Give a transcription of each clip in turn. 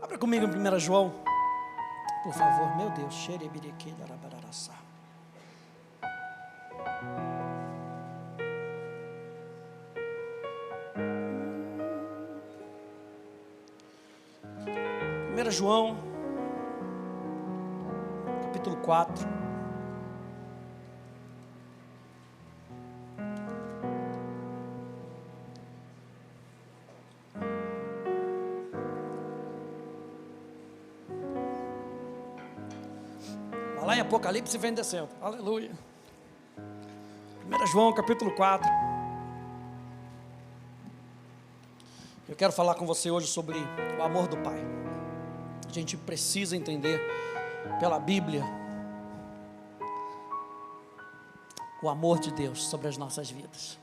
Abra comigo em 1 João, por favor. Meu Deus, xerebirique darabaraçá. João, capítulo 4. Vai lá em Apocalipse e vem descendo. Aleluia. 1 João, capítulo 4. Eu quero falar com você hoje sobre o amor do Pai. A gente precisa entender pela Bíblia o amor de Deus sobre as nossas vidas.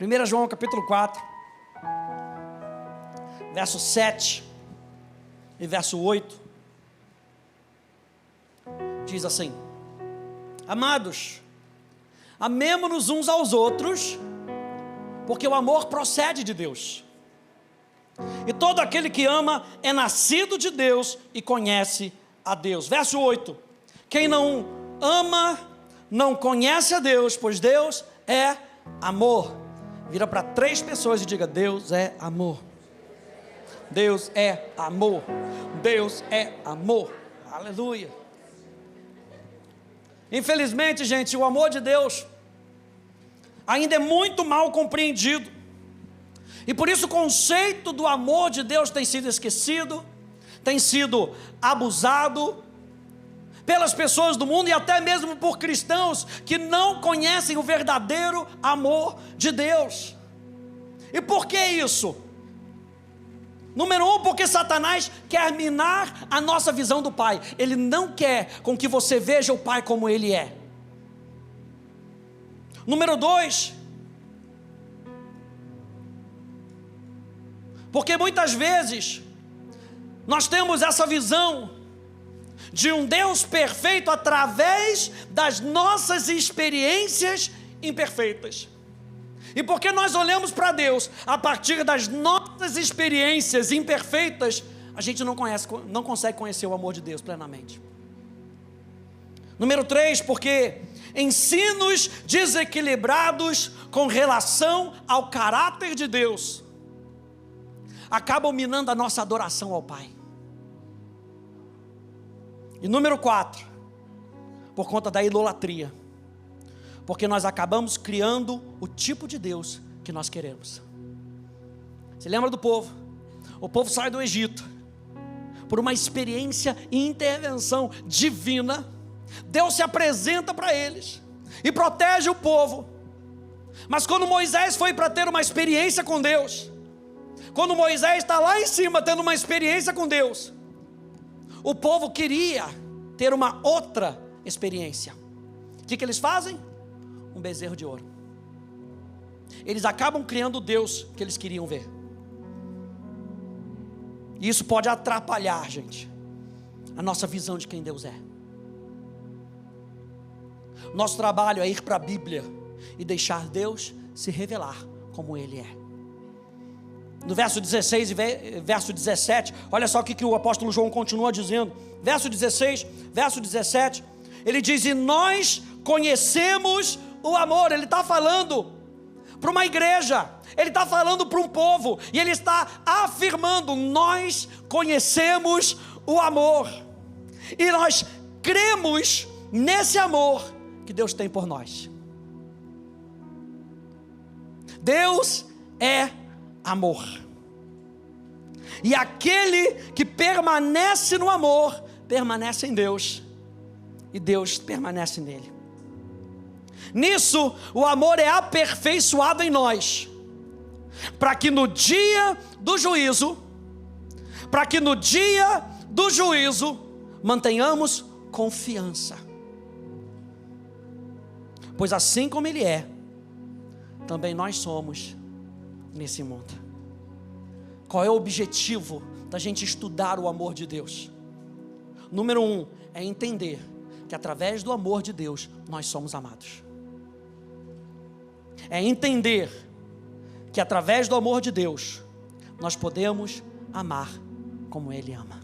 1 João capítulo 4, verso 7 e verso 8, diz assim: Amados, amemo-nos uns aos outros, porque o amor procede de Deus. E todo aquele que ama é nascido de Deus e conhece a Deus. Verso 8: Quem não ama não conhece a Deus, pois Deus é amor. Vira para 3 pessoas e diga: Deus é amor. Deus é amor. Deus é amor. Aleluia. Infelizmente, gente, o amor de Deus ainda é muito mal compreendido. E por isso o conceito do amor de Deus tem sido esquecido, tem sido abusado pelas pessoas do mundo e até mesmo por cristãos que não conhecem o verdadeiro amor de Deus. E por que isso? Número 1, porque Satanás quer minar a nossa visão do Pai. Ele não quer com que você veja o Pai como Ele é. Número 2, porque muitas vezes nós temos essa visão de um Deus perfeito através das nossas experiências imperfeitas. E porque nós olhamos para Deus a partir das nossas experiências imperfeitas, a gente não consegue conhecer o amor de Deus plenamente. Número 3, porque ensinos desequilibrados com relação ao caráter de Deus acabam minando a nossa adoração ao Pai. E número 4, por conta da idolatria, porque nós acabamos criando o tipo de Deus que nós queremos. Você lembra do povo? O povo sai do Egito por uma experiência e intervenção divina. Deus se apresenta para eles e protege o povo. Mas quando Moisés foi para ter uma experiência com Deus, quando Moisés está lá em cima tendo uma experiência com Deus, o povo queria ter uma outra experiência. O que eles fazem? Um bezerro de ouro. Eles acabam criando o Deus que eles queriam ver. E isso pode atrapalhar, gente, a nossa visão de quem Deus é. Nosso trabalho é ir para a Bíblia e deixar Deus se revelar como Ele é. No verso 16 e verso 17, olha só o que o apóstolo João continua dizendo. Verso 16, verso 17, ele diz: e nós conhecemos o amor. Ele está falando para uma igreja, ele está falando para um povo, e ele está afirmando: nós conhecemos o amor, e nós cremos nesse amor que Deus tem por nós. Deus é amor, e aquele que permanece no amor, permanece em Deus, e Deus permanece nele. Nisso, o amor é aperfeiçoado em nós, para que no dia do juízo, mantenhamos confiança. Pois assim como Ele é, também nós somos nesse mundo. Qual é o objetivo da gente estudar o amor de Deus? Número 1, é entender que através do amor de Deus, nós somos amados. É entender que através do amor de Deus, nós podemos amar como Ele ama.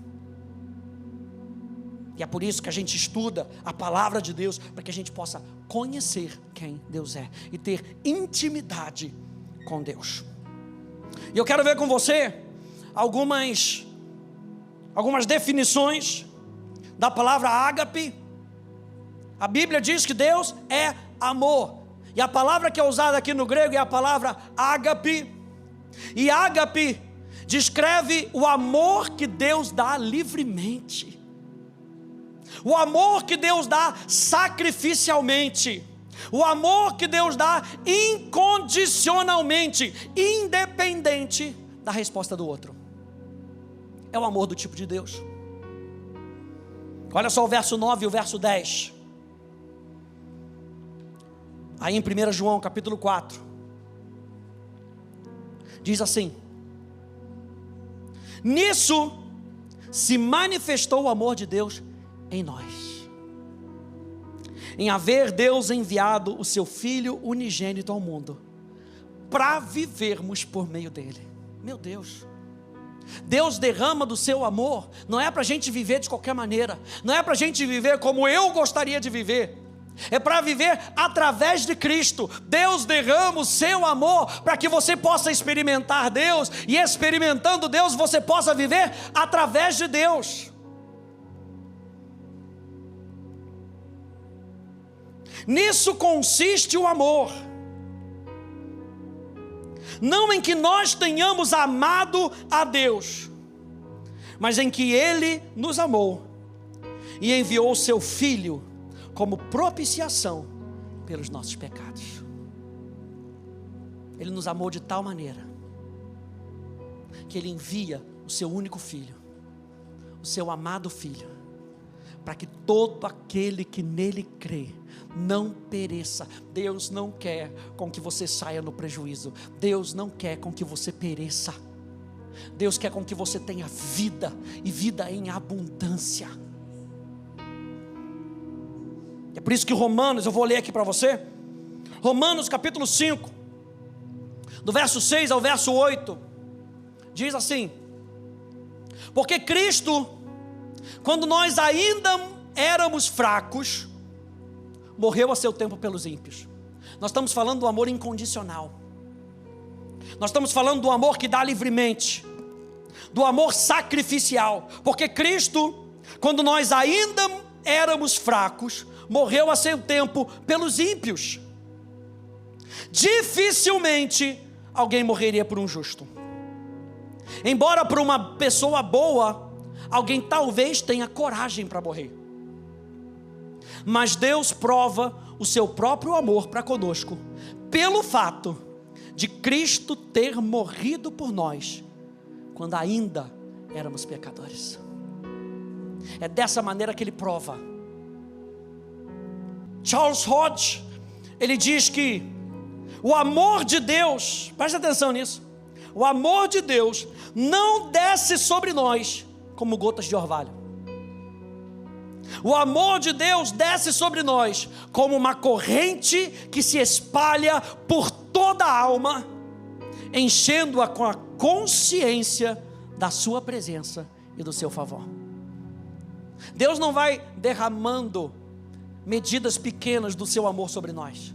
E é por isso que a gente estuda a palavra de Deus, para que a gente possa conhecer quem Deus é e ter intimidade com Deus. E eu quero ver com você algumas definições da palavra ágape. A Bíblia diz que Deus é amor, e a palavra que é usada aqui no grego é a palavra ágape. E ágape descreve o amor que Deus dá livremente, o amor que Deus dá sacrificialmente, o amor que Deus dá incondicionalmente, independente da resposta do outro. É o amor do tipo de Deus. Olha só o verso 9 e o verso 10. Aí em 1 João capítulo 4, diz assim: nisso se manifestou o amor de Deus em nós, em haver Deus enviado o seu Filho unigênito ao mundo, para vivermos por meio dele. Meu Deus, Deus derrama do seu amor, não é para a gente viver de qualquer maneira, não é para a gente viver como eu gostaria de viver, é para viver através de Cristo. Deus derrama o seu amor para que você possa experimentar Deus, e experimentando Deus você possa viver através de Deus. Nisso consiste o amor, não em que nós tenhamos amado a Deus, mas em que Ele nos amou e enviou o seu Filho como propiciação pelos nossos pecados. Ele nos amou de tal maneira que Ele envia o seu único Filho, o seu amado Filho, para que todo aquele que nele crê não pereça. Deus não quer com que você saia no prejuízo. Deus não quer com que você pereça. Deus quer com que você tenha vida, e vida em abundância. É por isso que Romanos, eu vou ler aqui para você, Romanos capítulo 5, do verso 6 ao verso 8, diz assim: porque Cristo, quando nós ainda éramos fracos, morreu a seu tempo pelos ímpios. Nós estamos falando do amor incondicional, nós estamos falando do amor que dá livremente, do amor sacrificial. Porque Cristo, quando nós ainda éramos fracos, morreu a seu tempo pelos ímpios. Dificilmente alguém morreria por um justo, embora por uma pessoa boa alguém talvez tenha coragem para morrer. Mas Deus prova o seu próprio amor para conosco pelo fato de Cristo ter morrido por nós quando ainda éramos pecadores. É dessa maneira que Ele prova. Charles Hodge, ele diz que o amor de Deus, preste atenção nisso, o amor de Deus não desce sobre nós como gotas de orvalho. O amor de Deus desce sobre nós como uma corrente que se espalha por toda a alma, enchendo-a com a consciência da sua presença e do seu favor. Deus não vai derramando medidas pequenas do seu amor sobre nós.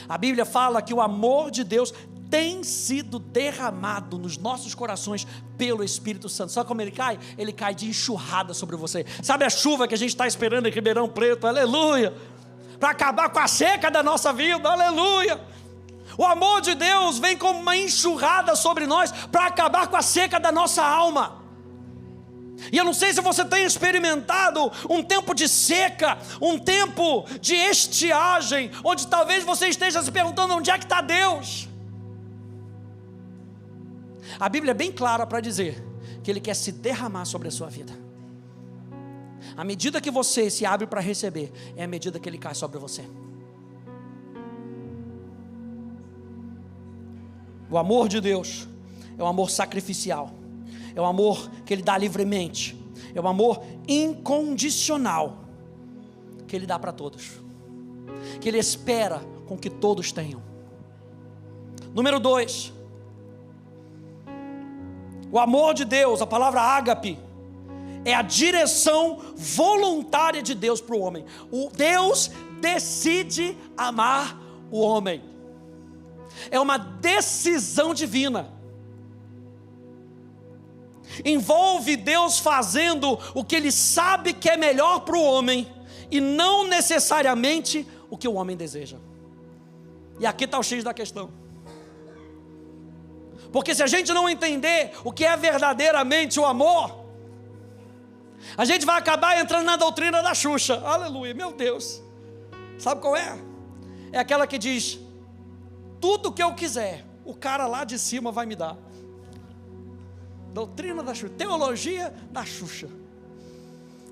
A Bíblia fala que o amor de Deus tem sido derramado nos nossos corações pelo Espírito Santo. Sabe como ele cai? Ele cai de enxurrada sobre você. Sabe a chuva que a gente está esperando em Ribeirão Preto? Aleluia! Para acabar com a seca da nossa vida. Aleluia! O amor de Deus vem como uma enxurrada sobre nós para acabar com a seca da nossa alma. E eu não sei se você tem experimentado um tempo de seca, um tempo de estiagem, onde talvez você esteja se perguntando onde é que está Deus. A Bíblia é bem clara para dizer que Ele quer se derramar sobre a sua vida. À medida que você se abre para receber, é a medida que Ele cai sobre você. O amor de Deus é um amor sacrificial, é um amor que Ele dá livremente, é um amor incondicional, que Ele dá para todos, que Ele espera com que todos tenham. Número 2, O amor de Deus, a palavra ágape, é a direção voluntária de Deus para o homem. O Deus decide amar o homem. É uma decisão divina. Envolve Deus fazendo o que Ele sabe que é melhor para o homem, e não necessariamente o que o homem deseja. E aqui está o X da questão. Porque se a gente não entender o que é verdadeiramente o amor, a gente vai acabar entrando na doutrina da Xuxa. Aleluia, meu Deus. Sabe qual é? É aquela que diz: tudo que eu quiser, o cara lá de cima vai me dar. Doutrina da Xuxa, teologia da Xuxa.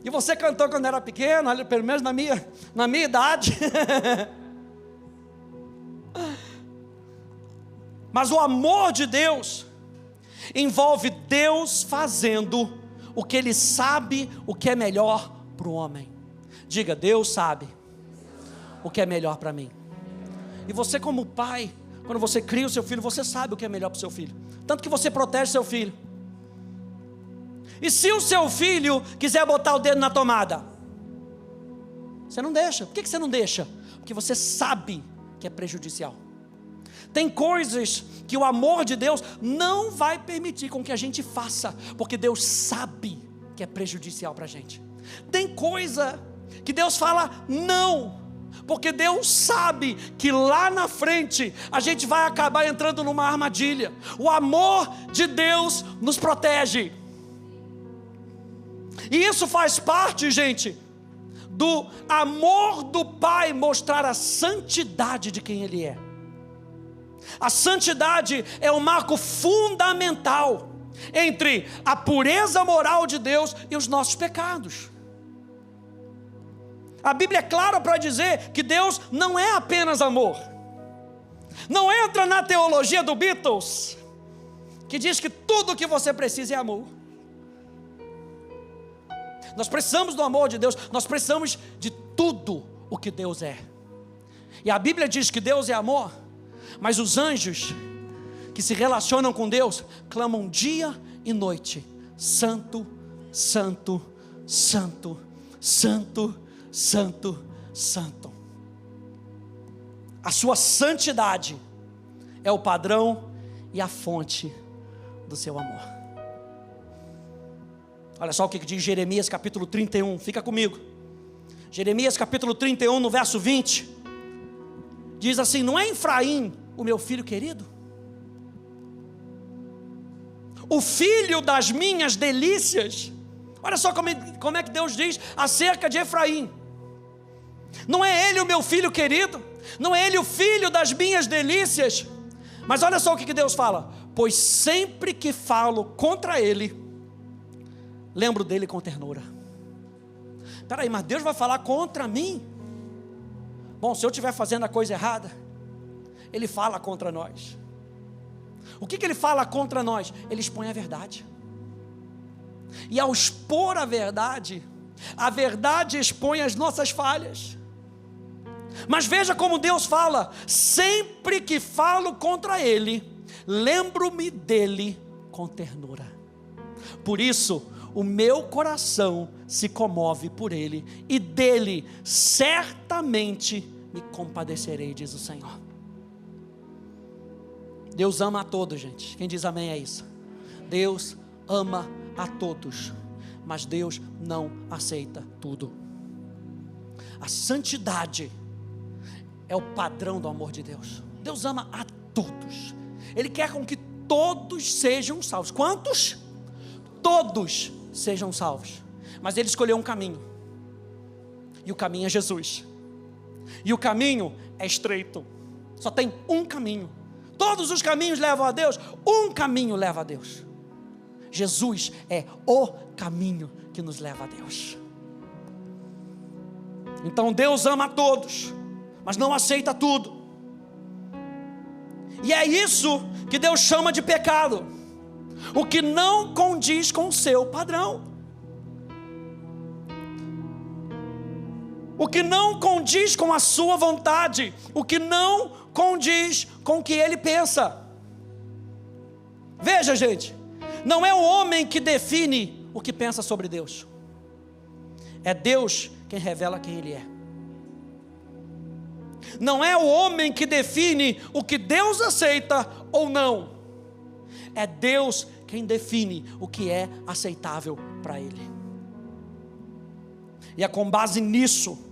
E você cantou quando era pequeno, pelo menos na minha idade. Mas o amor de Deus envolve Deus fazendo o que Ele sabe o que é melhor para o homem. Diga: Deus sabe o que é melhor para mim. E você, como pai, quando você cria o seu filho, você sabe o que é melhor para o seu filho. Tanto que você protege seu filho. E se o seu filho quiser botar o dedo na tomada, você não deixa. Por que você não deixa? Porque você sabe que é prejudicial. Tem coisas que o amor de Deus não vai permitir com que a gente faça, porque Deus sabe que é prejudicial para a gente. Tem coisa que Deus fala não, porque Deus sabe que lá na frente a gente vai acabar entrando numa armadilha. O amor de Deus nos protege. E isso faz parte, gente, do amor do Pai mostrar a santidade de quem Ele é. A santidade é um marco fundamental entre a pureza moral de Deus e os nossos pecados. A Bíblia é clara para dizer que Deus não é apenas amor. Não entra na teologia do Beatles, que diz que tudo o que você precisa é amor. Nós precisamos do amor de Deus, nós precisamos de tudo o que Deus é. E a Bíblia diz que Deus é amor, mas os anjos que se relacionam com Deus clamam dia e noite: Santo, Santo, Santo, Santo, Santo, Santo. A sua santidade é o padrão e a fonte do seu amor. Olha só o que diz Jeremias capítulo 31, fica comigo. Jeremias capítulo 31, no verso 20, diz assim: não é Efraim o meu filho querido? O filho das minhas delícias. Olha só como é que Deus diz acerca de Efraim. Não é ele o meu filho querido? Não é ele o filho das minhas delícias? Mas olha só o que Deus fala: pois sempre que falo contra ele, lembro dele com ternura. Espera aí, mas Deus vai falar contra mim? Bom, se eu estiver fazendo a coisa errada, Ele fala contra nós. O que Ele fala contra nós? Ele expõe a verdade. E ao expor a verdade expõe as nossas falhas. Mas veja como Deus fala: sempre que falo contra ele, lembro-me dele com ternura. Por isso, o meu coração se comove por ele, e dele certamente me compadecerei, diz o Senhor. Deus ama a todos, gente. Quem diz amém é isso. Deus ama a todos, mas Deus não aceita tudo. A santidade é o padrão do amor de Deus. Deus ama a todos. Ele quer com que todos sejam salvos. Quantos? Todos sejam salvos. Mas Ele escolheu um caminho, e o caminho é Jesus. E o caminho é estreito. Só tem um caminho. Todos os caminhos levam a Deus, um caminho leva a Deus. Jesus é o caminho que nos leva a Deus. Então Deus ama a todos, mas não aceita tudo. E é isso que Deus chama de pecado: o que não condiz com o seu padrão, o que não condiz com a sua vontade, o que não condiz com o que Ele pensa. Veja, gente, Não é o homem que define o que pensa sobre Deus. É Deus quem revela quem Ele é. Não é o homem que define o que Deus aceita ou não. É Deus quem define o que é aceitável para Ele. E é com base nisso,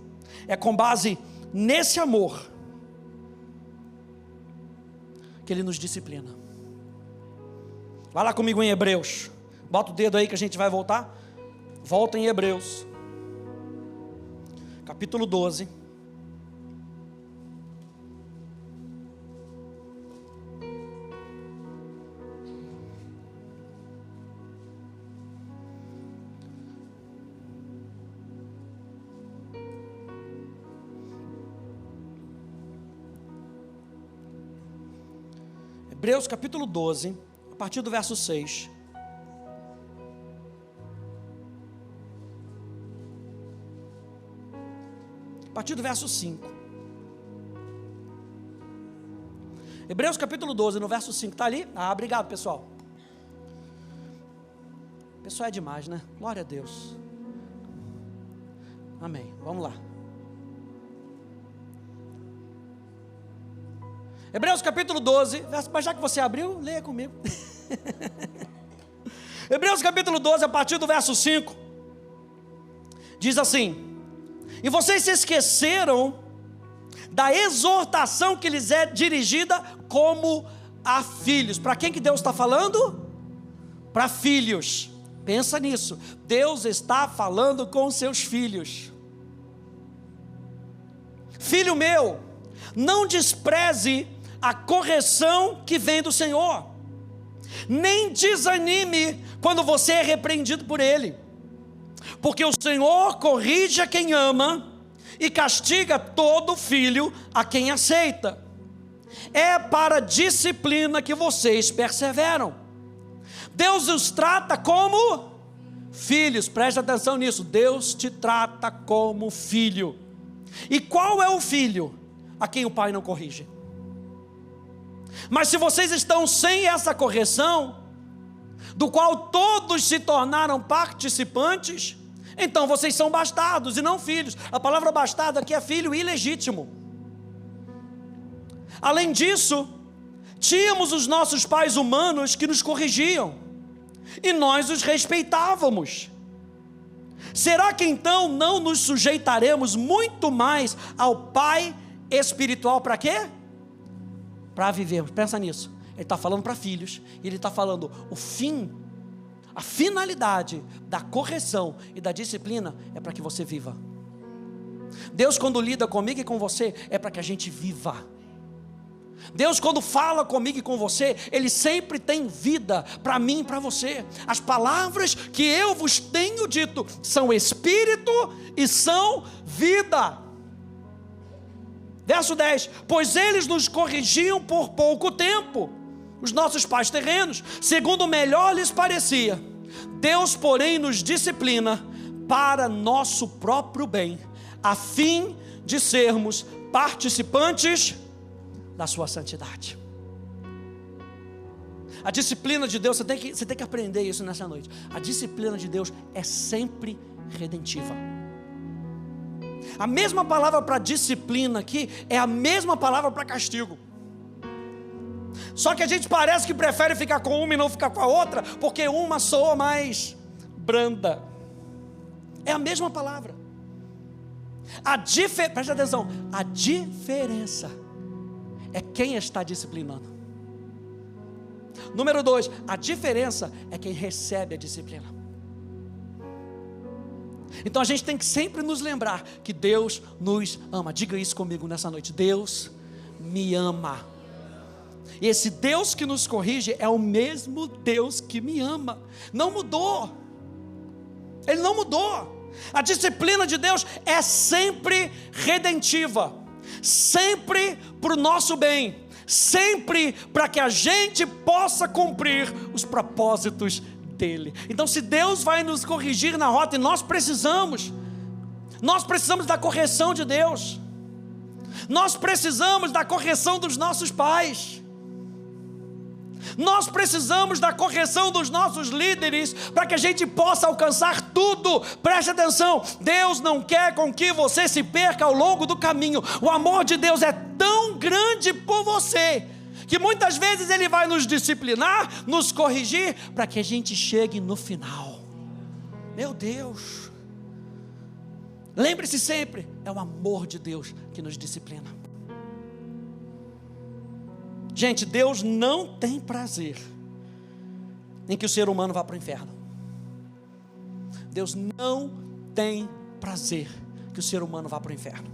é com base nesse amor, que Ele nos disciplina. Vai lá comigo em Hebreus. Bota o dedo aí que a gente vai voltar. Volta em Hebreus, capítulo 12. Hebreus capítulo 12, a partir do verso 6. A partir do verso 5. Hebreus capítulo 12, no verso 5, está ali? Ah, obrigado, pessoal. O pessoal é demais, né? Glória a Deus. Amém, vamos lá. Hebreus capítulo 12, mas já que você abriu, leia comigo. Hebreus capítulo 12, a partir do verso 5, diz assim: e vocês se esqueceram da exortação que lhes é dirigida como a filhos. Para quem que Deus está falando? Para filhos. Pensa nisso, Deus está falando com seus filhos. Filho meu, não despreze a correção que vem do Senhor, nem desanime quando você é repreendido por Ele, porque o Senhor corrige a quem ama e castiga todo filho a quem aceita. É para a disciplina que vocês perseveram. Deus os trata como filhos, preste atenção nisso, Deus te trata como filho. E qual é o filho a quem o pai não corrige? Mas se vocês estão sem essa correção, do qual todos se tornaram participantes, então vocês são bastardos e não filhos. A palavra bastardo aqui é filho ilegítimo. Além disso, tínhamos os nossos pais humanos que nos corrigiam, e nós os respeitávamos. Será que então não nos sujeitaremos muito mais ao Pai espiritual? Para quê? Para vivermos. Pensa nisso. Ele está falando para filhos, e ele está falando o fim, a finalidade da correção e da disciplina é para que você viva. Deus, quando lida comigo e com você, é para que a gente viva. Deus, quando fala comigo e com você, Ele sempre tem vida para mim e para você. As palavras que eu vos tenho dito são espírito e são vida. Verso 10, pois eles nos corrigiam por pouco tempo, os nossos pais terrenos, segundo melhor lhes parecia. Deus, porém, nos disciplina para nosso próprio bem, a fim de sermos participantes da sua santidade. A disciplina de Deus, você tem que aprender isso nessa noite. A disciplina de Deus é sempre redentiva. A mesma palavra para disciplina aqui é a mesma palavra para castigo. Só que a gente parece que prefere ficar com uma e não ficar com a outra, porque uma soa mais branda. É a mesma palavra. Preste atenção, a diferença é quem está disciplinando. Número 2, a diferença é quem recebe a disciplina. Então a gente tem que sempre nos lembrar que Deus nos ama. Diga isso comigo nessa noite: Deus me ama. E esse Deus que nos corrige é o mesmo Deus que me ama. Não mudou. Ele não mudou. A disciplina de Deus é sempre redentiva, sempre para o nosso bem, sempre para que a gente possa cumprir os propósitos dele. Então, se Deus vai nos corrigir na rota, e nós precisamos da correção de Deus, nós precisamos da correção dos nossos pais. Nós precisamos da correção dos nossos líderes para que a gente possa alcançar tudo. Preste atenção, Deus não quer com que você se perca ao longo do caminho. O amor de Deus é tão grande por você, que muitas vezes Ele vai nos disciplinar, nos corrigir, para que a gente chegue no final. Meu Deus, lembre-se sempre, é o amor de Deus que nos disciplina. Gente, Deus não tem prazer em que o ser humano vá para o inferno. Deus não tem prazer que o ser humano vá para o inferno.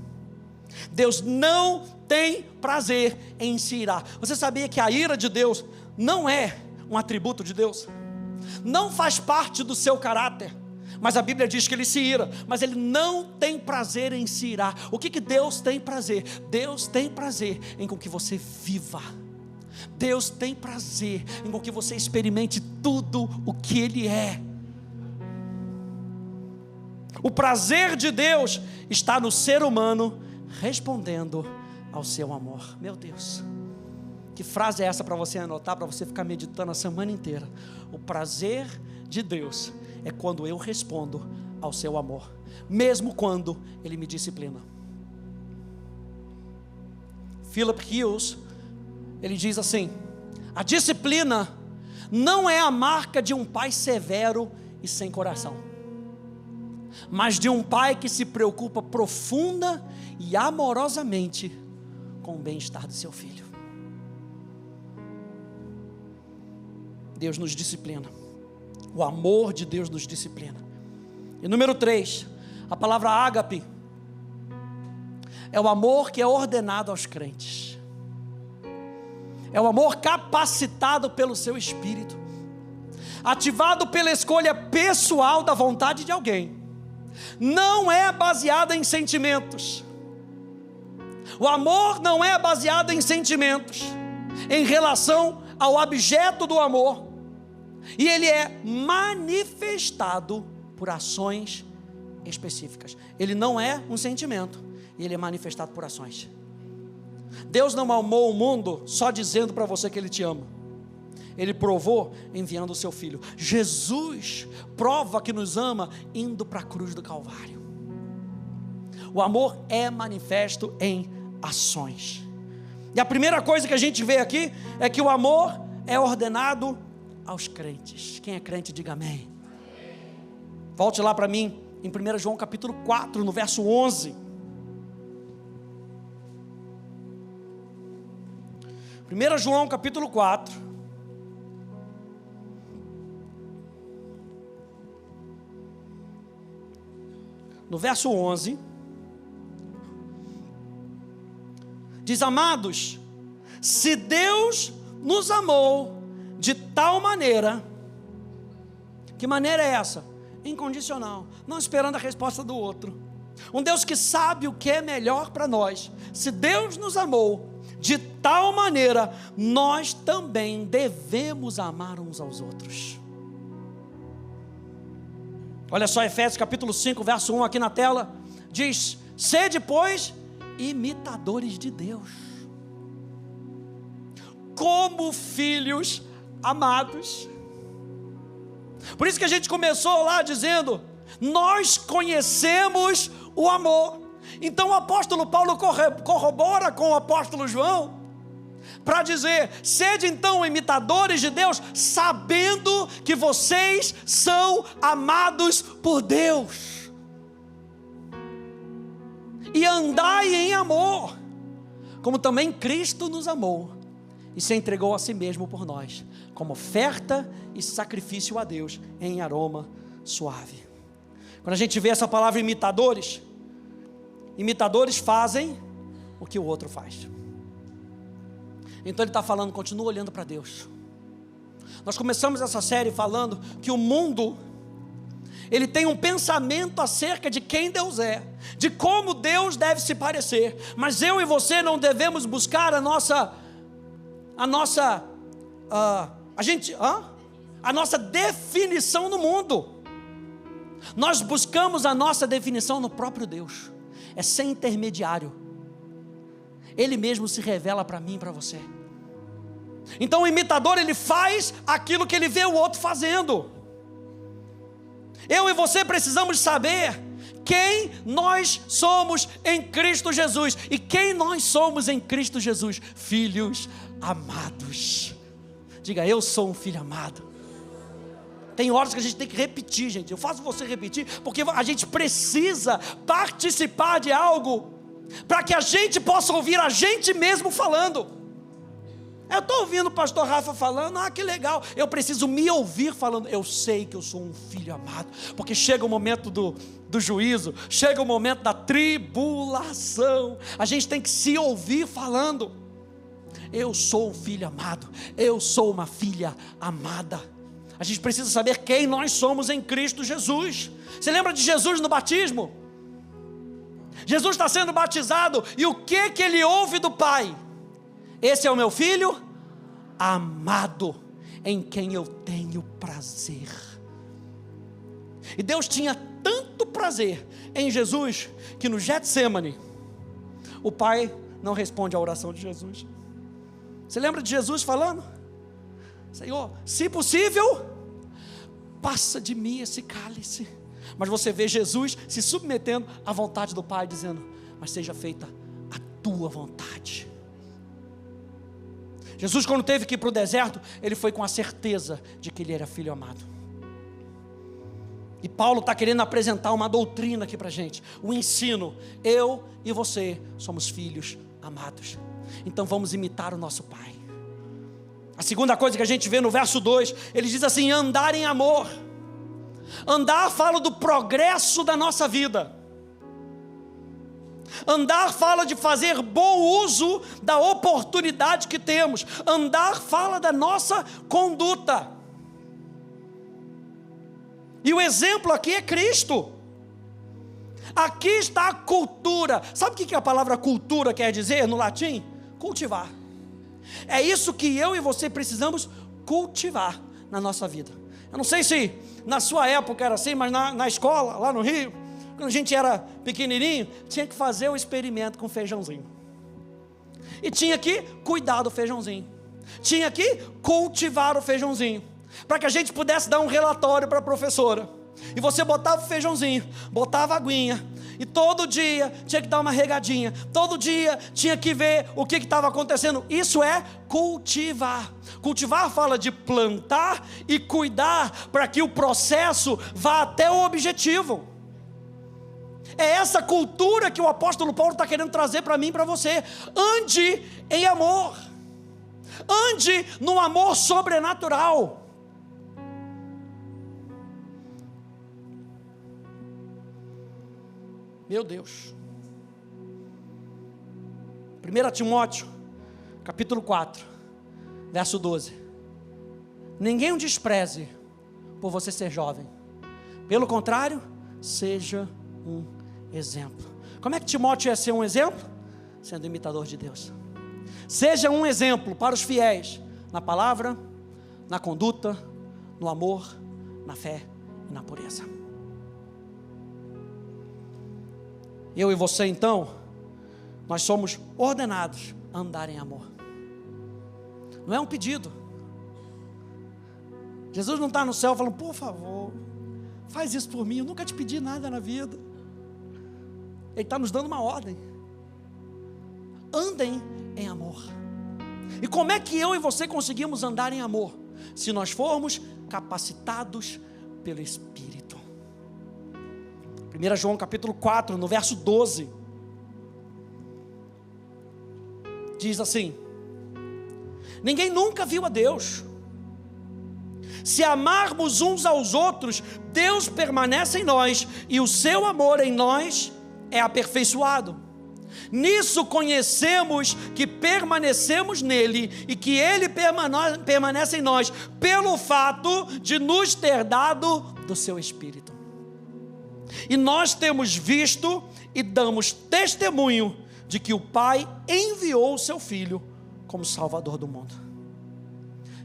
Deus não tem prazer em se irar. Você sabia que a ira de Deus não é um atributo de Deus? Não faz parte do seu caráter. Mas a Bíblia diz que Ele se ira, mas Ele não tem prazer em se irar. O que Deus tem prazer? Deus tem prazer em com que você viva. Deus tem prazer em com que você experimente tudo o que Ele é. O prazer de Deus está no ser humano respondendo ao seu amor. Meu Deus, que frase é essa para você anotar, para você ficar meditando a semana inteira? O prazer de Deus é quando eu respondo ao seu amor, mesmo quando Ele me disciplina. Philip Hughes, ele diz assim: a disciplina não é a marca de um pai severo e sem coração, mas de um pai que se preocupa profunda e amorosamente com o bem-estar do seu filho. Deus nos disciplina. O amor de Deus nos disciplina. E número 3, a palavra ágape é o amor que é ordenado aos crentes. É o amor capacitado pelo seu espírito, ativado pela escolha pessoal da vontade de alguém. Não é baseado em sentimentos. O amor não é baseado em sentimentos em relação ao objeto do amor. E ele é manifestado por ações específicas. Ele não é um sentimento, e ele é manifestado por ações. Deus não amou o mundo só dizendo para você que Ele te ama. Ele provou enviando o seu Filho. Jesus prova que nos ama indo para a cruz do Calvário. O amor é manifesto em ações. E a primeira coisa que a gente vê aqui é que o amor é ordenado aos crentes. Quem é crente, diga amém. Volte lá para mim, em 1 João capítulo 4, no verso 11. 1 João capítulo 4. No verso 11. Diz: amados, se Deus nos amou de tal maneira, que maneira é essa? Incondicional, não esperando a resposta do outro. Um Deus que sabe o que é melhor para nós. Se Deus nos amou de tal maneira, nós também devemos amar uns aos outros. Olha só, Efésios capítulo 5, verso 1 aqui na tela. Diz: sede, pois, imitadores de Deus, como filhos amados. Por isso que a gente começou lá dizendo: nós conhecemos o amor. Então o apóstolo Paulo corrobora com o apóstolo João para dizer: sede então imitadores de Deus, sabendo que vocês são amados por Deus, e andai em amor, como também Cristo nos amou e se entregou a si mesmo por nós, como oferta e sacrifício a Deus em aroma suave. Quando a gente vê essa palavra imitadores, imitadores fazem o que o outro faz. Então ele está falando: continua olhando para Deus. Nós começamos essa série falando que o mundo, ele tem um pensamento acerca de quem Deus é, de como Deus deve se parecer, mas eu e você não devemos buscar a nossa definição no mundo. Nós buscamos a nossa definição no próprio Deus. É sem intermediário. Ele mesmo se revela para mim e para você. Então o imitador, ele faz aquilo que ele vê o outro fazendo. Eu e você precisamos saber quem nós somos em Cristo Jesus. E quem nós somos em Cristo Jesus? Filhos amados. Diga, eu sou um filho amado. Tem horas que a gente tem que repetir, gente. Eu faço você repetir, porque a gente precisa participar de algo, para que a gente possa ouvir a gente mesmo falando. Eu estou ouvindo o pastor Rafa falando, que legal. Eu preciso me ouvir falando, eu sei que eu sou um filho amado. Porque chega o momento do juízo, chega o momento da tribulação. A gente tem que se ouvir falando, eu sou um filho amado, eu sou uma filha amada. A gente precisa saber quem nós somos em Cristo Jesus. Você lembra de Jesus no batismo? Jesus está sendo batizado, e o que ele ouve do Pai? Esse é o meu filho amado, em quem eu tenho prazer. E Deus tinha tanto prazer em Jesus, que no Getsemane, o Pai não responde à oração de Jesus. Você lembra de Jesus falando? Senhor, se possível, passa de mim esse cálice. Mas você vê Jesus se submetendo à vontade do Pai, dizendo, mas seja feita a tua vontade. Jesus, quando teve que ir para o deserto, ele foi com a certeza de que ele era filho amado. E Paulo está querendo apresentar uma doutrina aqui para a gente, o ensino. Eu e você somos filhos amados. Então vamos imitar o nosso Pai. A segunda coisa que a gente vê no verso 2, ele diz assim, andar em amor. Andar fala do progresso da nossa vida. Andar fala de fazer bom uso da oportunidade que temos. Andar fala da nossa conduta. E o exemplo aqui é Cristo. Aqui está a cultura. Sabe o que a palavra cultura quer dizer no latim? Cultivar. É isso que eu e você precisamos cultivar na nossa vida. Eu não sei se na sua época era assim, mas na escola, lá no Rio, quando a gente era pequenininho, tinha que fazer o experimento com feijãozinho. E tinha que cuidar do feijãozinho. Tinha que cultivar o feijãozinho, para que a gente pudesse dar um relatório para a professora. E você botava o feijãozinho, botava a aguinha, e todo dia tinha que dar uma regadinha, todo dia tinha que ver o que estava acontecendo. Isso é cultivar. Cultivar fala de plantar e cuidar, para que o processo vá até o objetivo. É essa cultura que o apóstolo Paulo está querendo trazer para mim e para você. Ande em amor. Ande no amor sobrenatural. Meu Deus. 1 Timóteo, capítulo 4, verso 12. Ninguém o despreze por você ser jovem. Pelo contrário, seja um exemplo. Como é que Timóteo ia ser um exemplo? Sendo imitador de Deus. Seja um exemplo para os fiéis, na palavra, na conduta, no amor, na fé e na pureza. Eu e você então, nós somos ordenados a andar em amor. Não é um pedido. Jesus não está no céu falando, por favor, faz isso por mim, eu nunca te pedi nada na vida. Ele está nos dando uma ordem. Andem em amor. E como é que eu e você conseguimos andar em amor? Se nós formos capacitados pelo Espírito. 1 João capítulo 4, no verso 12. Diz assim: ninguém nunca viu a Deus. Se amarmos uns aos outros, Deus permanece em nós, e o seu amor em nós é aperfeiçoado. Nisso conhecemos que permanecemos nele, e que ele permanece em nós, pelo fato de nos ter dado do seu Espírito. E nós temos visto e damos testemunho de que o Pai enviou o seu Filho como Salvador do mundo.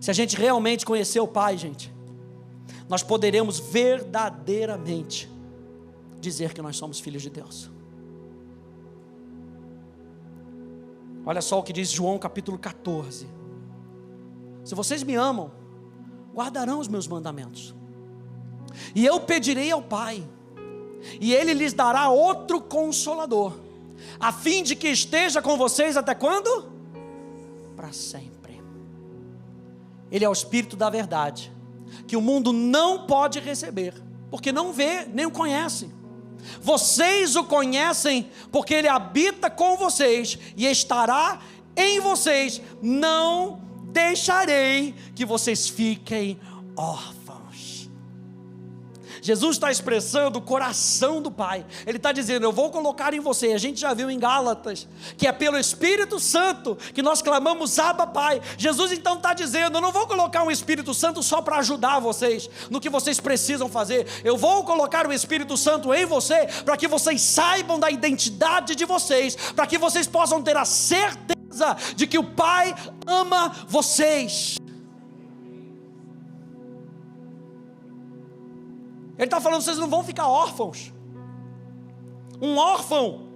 Se a gente realmente conhecer o Pai, gente, nós poderemos verdadeiramente dizer que nós somos filhos de Deus. Olha só o que diz João capítulo 14, se vocês me amam, guardarão os meus mandamentos. E eu pedirei ao Pai, e Ele lhes dará outro Consolador, a fim de que esteja com vocês até quando? Para sempre. Ele é o Espírito da verdade, que o mundo não pode receber, porque não vê, nem o conhece. Vocês o conhecem, porque Ele habita com vocês, e estará em vocês. Não deixarei que vocês fiquem órfãos. Jesus está expressando o coração do Pai. Ele está dizendo, eu vou colocar em você. A gente já viu em Gálatas, que é pelo Espírito Santo que nós clamamos, Abba, Pai. Jesus então está dizendo, eu não vou colocar um Espírito Santo só para ajudar vocês no que vocês precisam fazer. Eu vou colocar o Espírito Santo em você, para que vocês saibam da identidade de vocês, para que vocês possam ter a certeza de que o Pai ama vocês. Ele está falando, vocês não vão ficar órfãos. Um órfão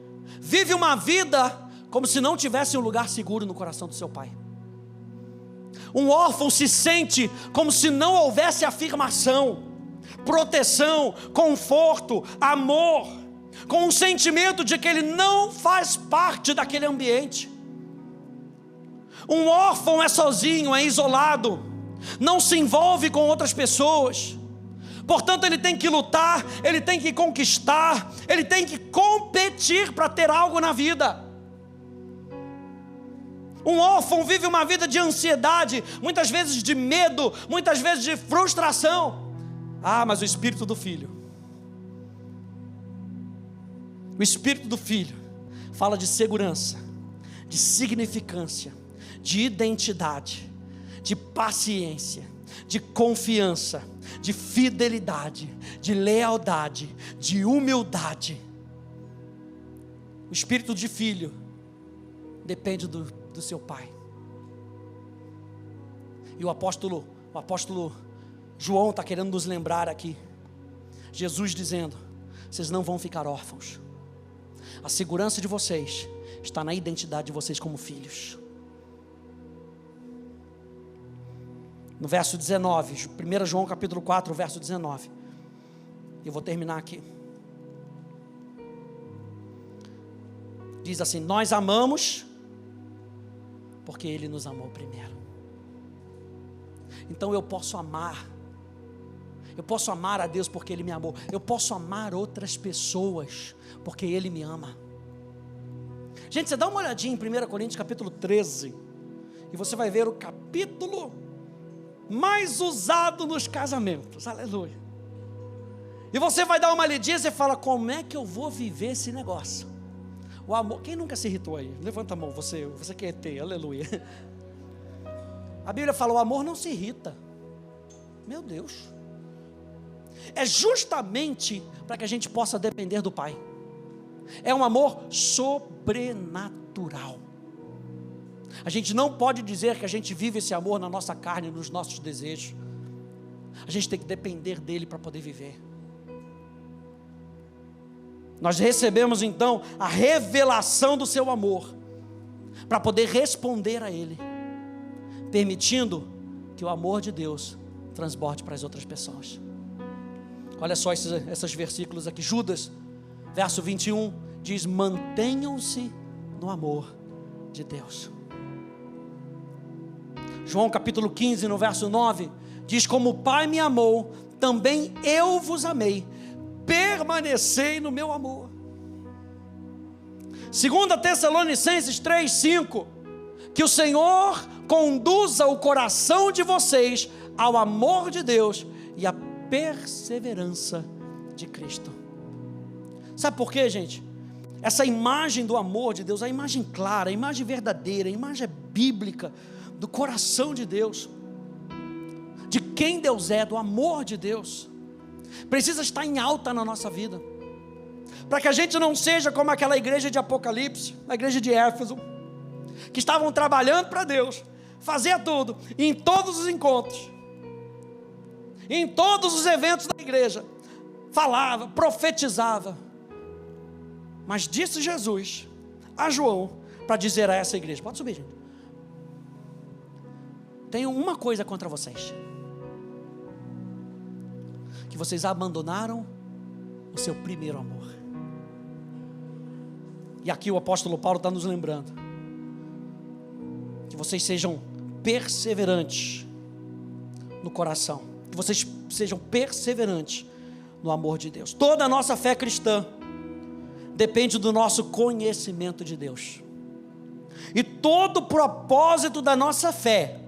vive uma vida como se não tivesse um lugar seguro no coração do seu pai. Um órfão se sente como se não houvesse afirmação, proteção, conforto, amor, com um sentimento de que ele não faz parte daquele ambiente. Um órfão é sozinho, é isolado, não se envolve com outras pessoas. Portanto, ele tem que lutar, ele tem que conquistar, ele tem que competir para ter algo na vida. Um órfão vive uma vida de ansiedade, muitas vezes de medo, muitas vezes de frustração. Mas o Espírito do Filho, o Espírito do Filho fala de segurança, de significância, de identidade, de paciência, de confiança, de fidelidade, de lealdade, de humildade. O espírito de filho depende do seu pai. E o apóstolo João está querendo nos lembrar aqui, Jesus dizendo, vocês não vão ficar órfãos. A segurança de vocês está na identidade de vocês como filhos. No verso 19, 1 João capítulo 4, verso 19. Eu vou terminar aqui. Diz assim, nós amamos, porque Ele nos amou primeiro. Então eu posso amar a Deus porque Ele me amou. Eu posso amar outras pessoas, porque Ele me ama. Gente, você dá uma olhadinha em 1 Coríntios capítulo 13, e você vai ver o capítulo mais usado nos casamentos, aleluia. E você vai dar uma lidinha e você fala, como é que eu vou viver esse negócio? O amor, quem nunca se irritou aí? Levanta a mão, você que é ET, aleluia. A Bíblia fala, o amor não se irrita. Meu Deus. É justamente para que a gente possa depender do Pai. É um amor sobrenatural. A gente não pode dizer que a gente vive esse amor na nossa carne, nos nossos desejos. A gente tem que depender dele para poder viver. Nós recebemos então a revelação do seu amor, para poder responder a ele, permitindo que o amor de Deus transborde para as outras pessoas. Olha só esses versículos aqui. Judas, verso 21, diz, mantenham-se no amor de Deus. João capítulo 15, no verso 9, diz, como o Pai me amou, também eu vos amei, permanecei no meu amor. 2 Tessalonicenses 3, 5, que o Senhor conduza o coração de vocês ao amor de Deus e à perseverança de Cristo. Sabe por quê, gente? Essa imagem do amor de Deus, a imagem clara, a imagem verdadeira, a imagem bíblica, do coração de Deus, de quem Deus é, do amor de Deus, precisa estar em alta na nossa vida, para que a gente não seja como aquela igreja de Apocalipse, a igreja de Éfeso, que estavam trabalhando para Deus, fazia tudo, e em todos os encontros, em todos os eventos da igreja, falava, profetizava, mas disse Jesus a João, para dizer a essa igreja, pode subir, gente, tenho uma coisa contra vocês: que vocês abandonaram o seu primeiro amor. E aqui o apóstolo Paulo está nos lembrando que vocês sejam perseverantes no coração, que vocês sejam perseverantes no amor de Deus. Toda a nossa fé cristã depende do nosso conhecimento de Deus, e todo o propósito da nossa fé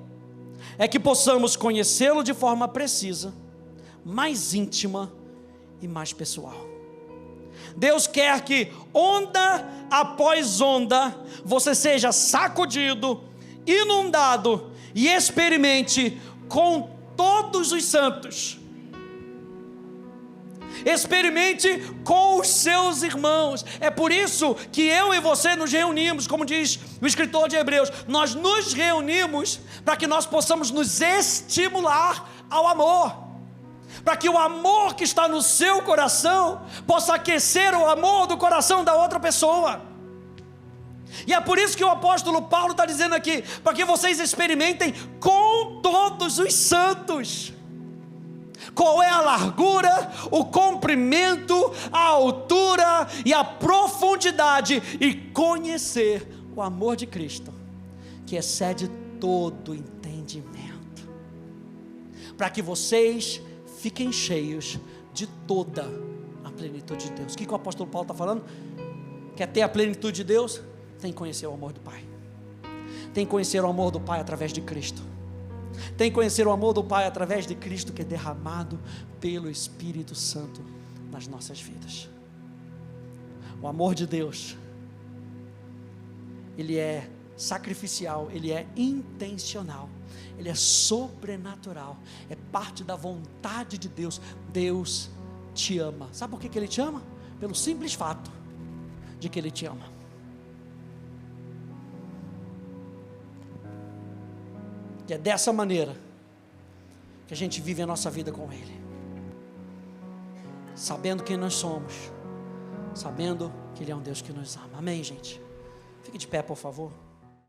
é que possamos conhecê-lo de forma precisa, mais íntima e mais pessoal. Deus quer que onda após onda você seja sacudido, inundado e experimente com todos os santos. Experimente com os seus irmãos. É por isso que eu e você nos reunimos, como diz o escritor de Hebreus. Nós nos reunimos para que nós possamos nos estimular ao amor, para que o amor que está no seu coração possa aquecer o amor do coração da outra pessoa. E é por isso que o apóstolo Paulo está dizendo aqui, para que vocês experimentem com todos os santos. Qual é a largura, o comprimento, a altura e a profundidade, e conhecer o amor de Cristo, que excede todo entendimento, para que vocês fiquem cheios de toda a plenitude de Deus. O que o apóstolo Paulo está falando? Quer ter a plenitude de Deus? Tem que conhecer o amor do Pai. Tem que conhecer o amor do Pai através de Cristo. Tem que conhecer o amor do Pai através de Cristo, que é derramado pelo Espírito Santo nas nossas vidas. O amor de Deus, ele é sacrificial, ele é intencional, ele é sobrenatural, é parte da vontade de Deus. Deus te ama. Sabe por que Ele te ama? Pelo simples fato de que Ele te ama. E é dessa maneira que a gente vive a nossa vida com Ele, sabendo quem nós somos, sabendo que Ele é um Deus que nos ama. Amém, gente? Fique de pé, por favor.